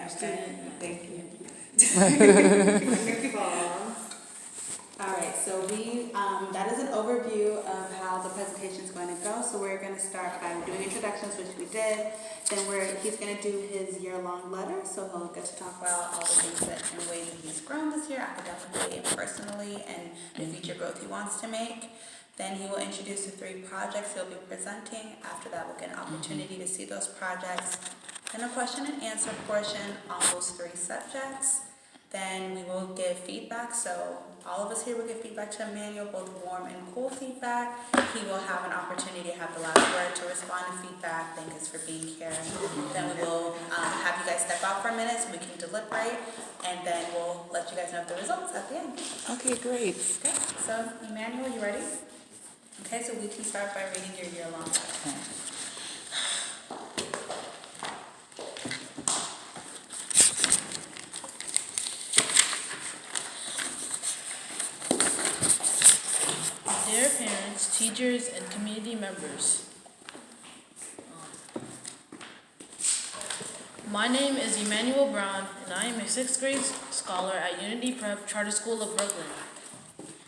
student. Thank you. Wonderful. All right, so that is an overview of how the presentation is going to go. So we're going to start by doing introductions, which we did. Then he's going to do his year-long letter, so he'll get to talk about all the things and ways that he's grown this year, academically and personally, and the future growth he wants to make. Then he will introduce the 3 projects he'll be presenting. After that, we'll get an opportunity to see those projects. Then a question and answer portion on those 3 subjects. Then we will give feedback, so all of us here will give feedback to Emmanuel, both warm and cool feedback. He will have an opportunity to have the last word to respond to feedback. Thank us for being here. Then we will have you guys step out for a minute so we can deliberate, and then we'll let you guys know the results at the end. Okay, great. Okay, so Emmanuel, you ready? Okay, so we can start by reading your year-long letter. Dear parents, teachers, and community members, my name is Emmanuel Brown, and I am a 6th grade scholar at Unity Prep Charter School of Brooklyn.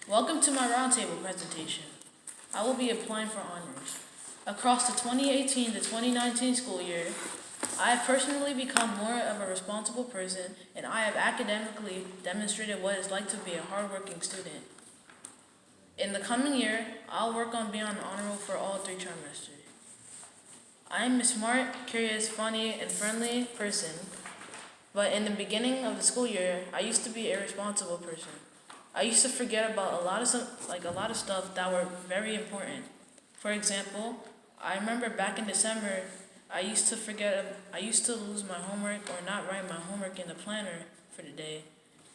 Welcome to my roundtable presentation. I will be applying for honors. Across the 2018 to 2019 school year, I have personally become more of a responsible person, and I have academically demonstrated what it's like to be a hardworking student. In the coming year, I'll work on being on honor roll for all 3 trimesters. I am a smart, curious, funny, and friendly person, but in the beginning of the school year, I used to be a irresponsible person. I used to forget about a lot of stuff that were very important. For example, I remember back in December, I used to lose my homework or not write my homework in the planner for the day.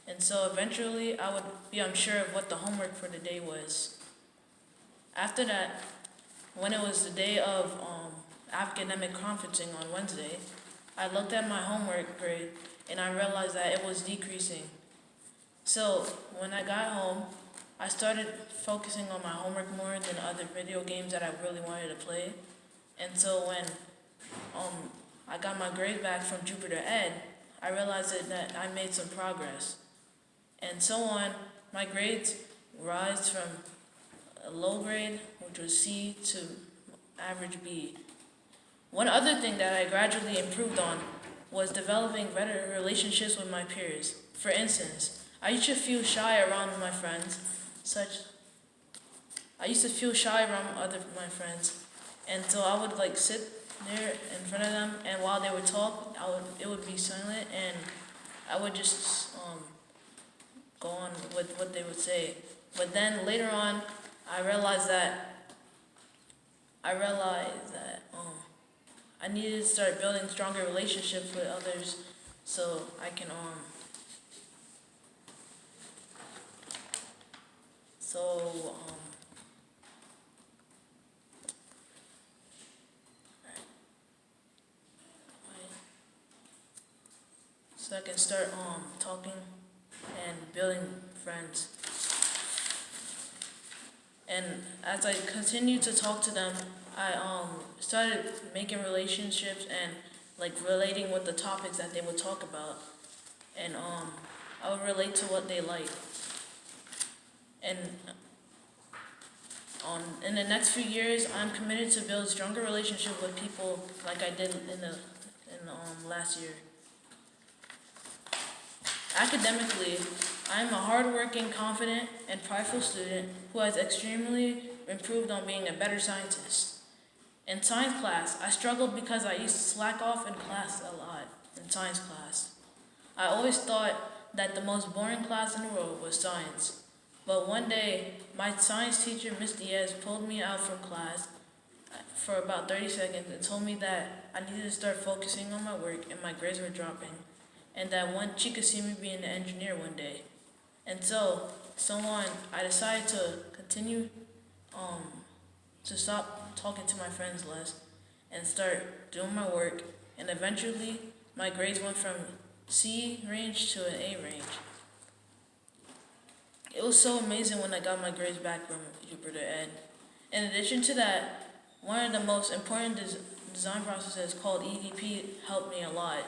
And so eventually I would be unsure of what the homework for the day was. After that, when it was the day of academic conferencing on Wednesday, I looked at my homework grade and I realized that it was decreasing. So when I got home, I started focusing on my homework more than other video games that I really wanted to play. And so when I got my grade back from Jupiter Ed, I realized that I made some progress. And so on, my grades rise from a low grade, which was C, to average B. One other thing that I gradually improved on was developing better relationships with my peers. For instance, I used to feel shy around my friends, my friends, and so I would sit there in front of them, and while they would talk, it would be silent, and I would just go on with what they would say. But then later on, I realized that I needed to start building stronger relationships with others so I can so I can start talking and building friends. And as I continued to talk to them, I started making relationships and relating with the topics that they would talk about. And I would relate to what they like. And in the next few years, I'm committed to build stronger relationships with people like I did in the last year. Academically, I am a hardworking, confident, and prideful student who has extremely improved on being a better scientist. In science class, I struggled because I used to slack off in class a lot, in science class. I always thought that the most boring class in the world was science. But one day, my science teacher, Miss Diaz, pulled me out from class for about 30 seconds and told me that I needed to start focusing on my work and my grades were dropping, and that she could see me being an engineer one day. And so on, I decided to continue to stop talking to my friends less and start doing my work, and eventually my grades went from C range to an A range. It was so amazing when I got my grades back from Jupiter Ed. In addition to that, one of the most important design processes called EDP helped me a lot.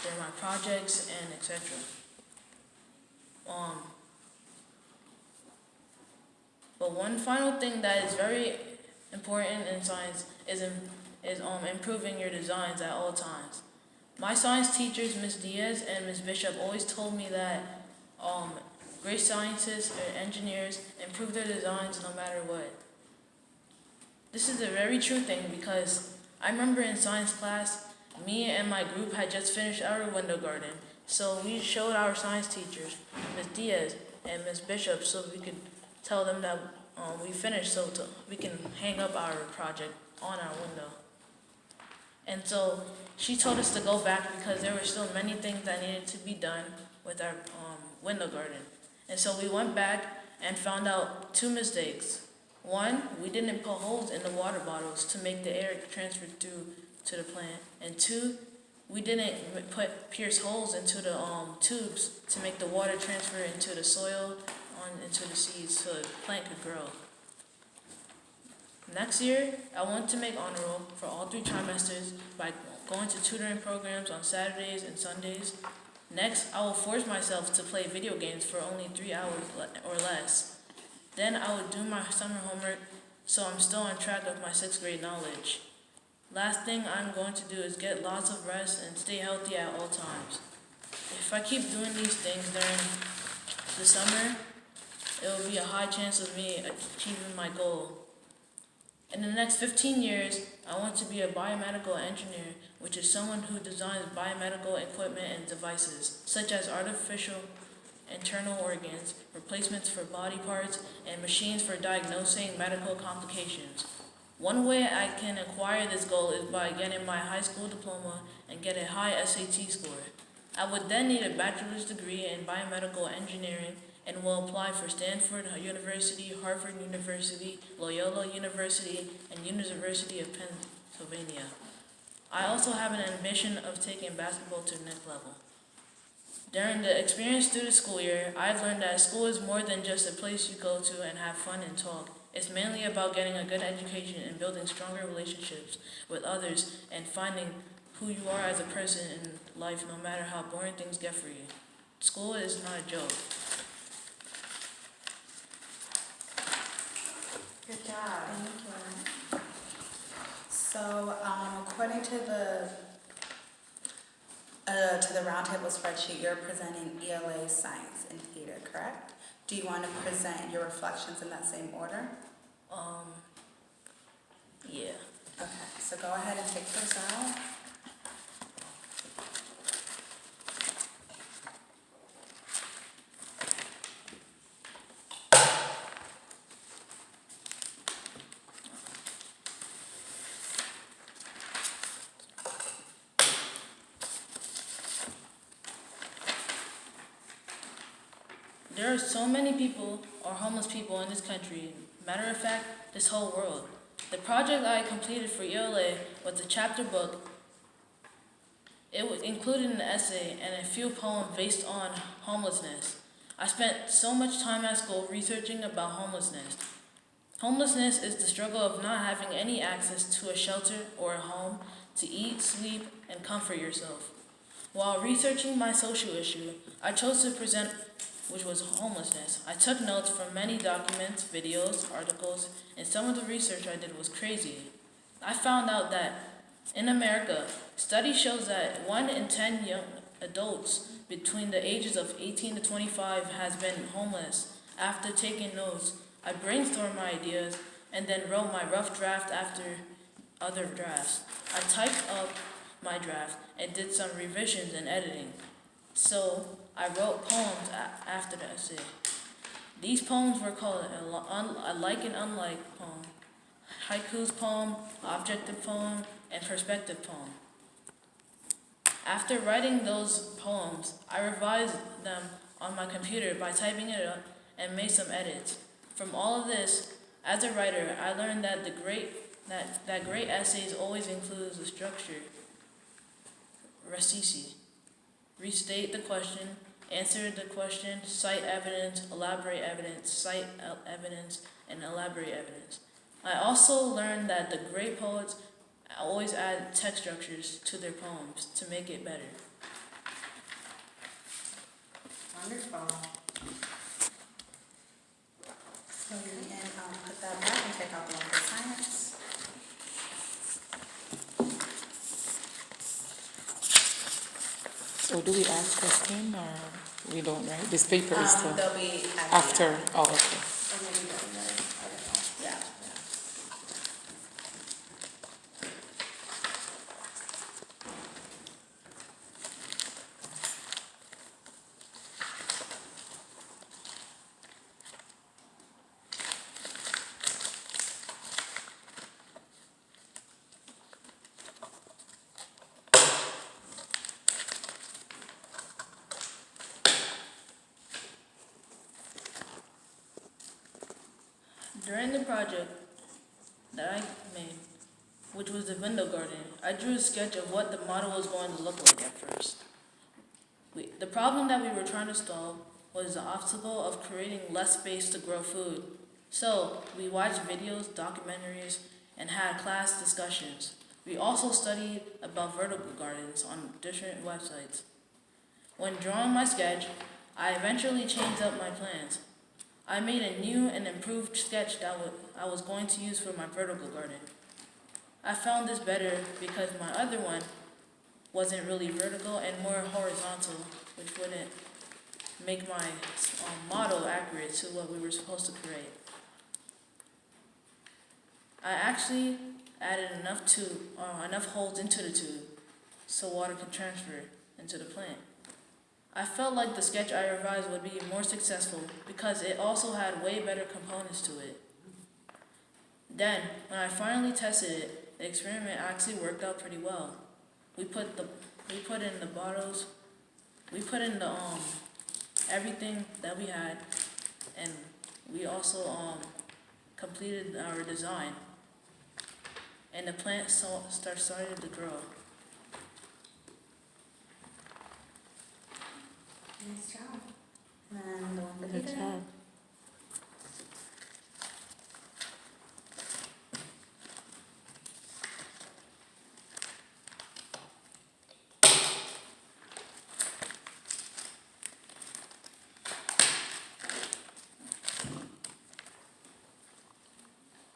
during my projects, and etc. But one final thing that is very important in science is improving your designs at all times. My science teachers, Ms. Diaz and Ms. Bishop, always told me that great scientists or engineers improve their designs no matter what. This is a very true thing because I remember in science class, me and my group had just finished our window garden. So we showed our science teachers, Ms. Diaz and Ms. Bishop, so we could tell them that we finished so we can hang up our project on our window. And so she told us to go back because there were still many things that needed to be done with our window garden. And so we went back and found out 2 mistakes. One, we didn't put holes in the water bottles to make the air transfer through to the plant. And 2, we didn't pierce holes into the tubes to make the water transfer into the soil, into the seeds so the plant could grow. Next year, I want to make honor roll for all 3 trimesters by going to tutoring programs on Saturdays and Sundays. Next, I will force myself to play video games for only 3 hours or less. Then I will do my summer homework so I'm still on track of my 6th grade knowledge. Last thing I'm going to do is get lots of rest and stay healthy at all times. If I keep doing these things during the summer, it will be a high chance of me achieving my goal. In the next 15 years, I want to be a biomedical engineer, which is someone who designs biomedical equipment and devices, such as artificial internal organs, replacements for body parts, and machines for diagnosing medical complications. One way I can acquire this goal is by getting my high school diploma and get a high SAT score. I would then need a bachelor's degree in biomedical engineering and will apply for Stanford University, Harvard University, Loyola University, and University of Pennsylvania. I also have an ambition of taking basketball to the next level. During the experience through the school year, I've learned that school is more than just a place you go to and have fun and talk. It's mainly about getting a good education and building stronger relationships with others and finding who you are as a person in life, no matter how boring things get for you. School is not a joke. Good job. Thank you. So, according to the roundtable spreadsheet, you're presenting ELA, science, and theater, correct? Do you want to present your reflections in that same order? Yeah. Okay, so go ahead and take those out. There are so many people, or homeless people in this country, matter of fact, this whole world. The project I completed for ELA was a chapter book. It included an essay and a few poems based on homelessness. I spent so much time at school researching about homelessness. Homelessness is the struggle of not having any access to a shelter or a home to eat, sleep, and comfort yourself. While researching my social issue, I chose to present, which was homelessness. I took notes from many documents, videos, articles, and some of the research I did was crazy. I found out that in America, study shows that 1 in 10 young adults between the ages of 18 to 25 has been homeless. After taking notes, I brainstormed my ideas and then wrote my rough draft after other drafts. I typed up my draft and did some revisions and editing. So I wrote poems after the essay. These poems were called a like and unlike poem, haikus poem, objective poem, and perspective poem. After writing those poems, I revised them on my computer by typing it up and made some edits. From all of this, as a writer, I learned that great essays always includes a structure. Recisi. Restate the question, answer the question, cite evidence, elaborate evidence, cite evidence, and elaborate evidence. I also learned that the great poets always add text structures to their poems to make it better. Wonderful. So you can put that back and take out the one for science. So do we add testing or we don't, right? This paper is still They'll be at the after, end. oh, okay. Or maybe during the article. Yeah. During the project that I made, which was the window garden, I drew a sketch of what the model was going to look like at first. The problem that we were trying to solve was the obstacle of creating less space to grow food. So we watched videos, documentaries, and had class discussions. We also studied about vertical gardens on different websites. When drawing my sketch, I eventually changed up my plans. I made a new and improved sketch that I was going to use for my vertical garden. I found this better because my other one wasn't really vertical and more horizontal, which wouldn't make my model accurate to what we were supposed to create. I actually added enough holes into the tube so water could transfer into the plant. I felt like the sketch I revised would be more successful because it also had way better components to it. Then, when I finally tested it, the experiment actually worked out pretty well. We put in the bottles, we put in the everything that we had, and we also completed our design. And the plant started to grow. Nice job. And the one for Good Peter. job.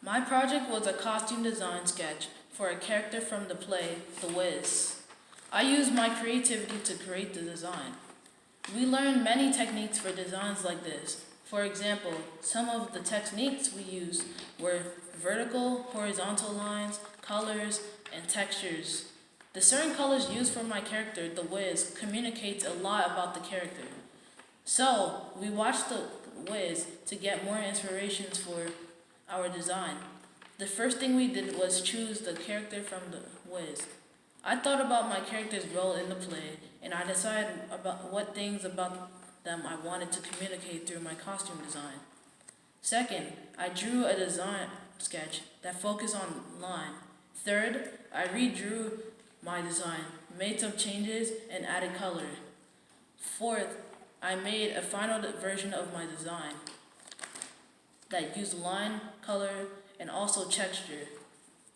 My project was a costume design sketch for a character from the play, The Wiz. I used my creativity to create the design. We learned many techniques for designs like this. For example, some of the techniques we used were vertical, horizontal lines, colors, and textures. The certain colors used for my character, The Wiz, communicates a lot about the character. So, we watched The Wiz to get more inspirations for our design. The first thing we did was choose the character from The Wiz. I thought about my character's role in the play, and I decided about what things about them I wanted to communicate through my costume design. Second, I drew a design sketch that focused on line. Third, I redrew my design, made some changes, and added color. Fourth, I made a final version of my design that used line, color, and also texture.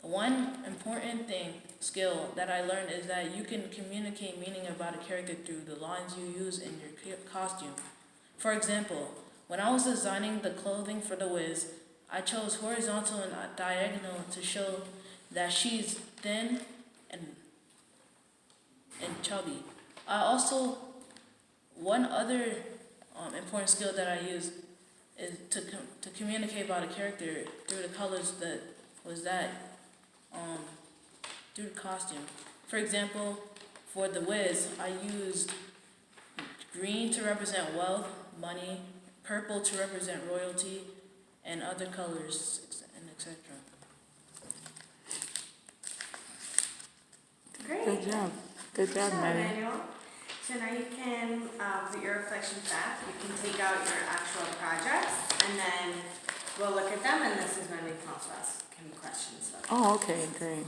One important skill that I learned is that you can communicate meaning about a character through the lines you use in your costume. For example, when I was designing the clothing for The Wiz, I chose horizontal and diagonal to show that she's thin and chubby. One other important skill that I use is to communicate about a character through the colors through the costume. For example, for The Wiz, I used green to represent wealth, money, purple to represent royalty, and other colors, and etc. Great. Good job. Good job, Manie. Emmanuel. So now you can put your reflections back. You can take out your actual projects, and then we'll look at them, and this is when we can also ask any questions. Oh, okay, great.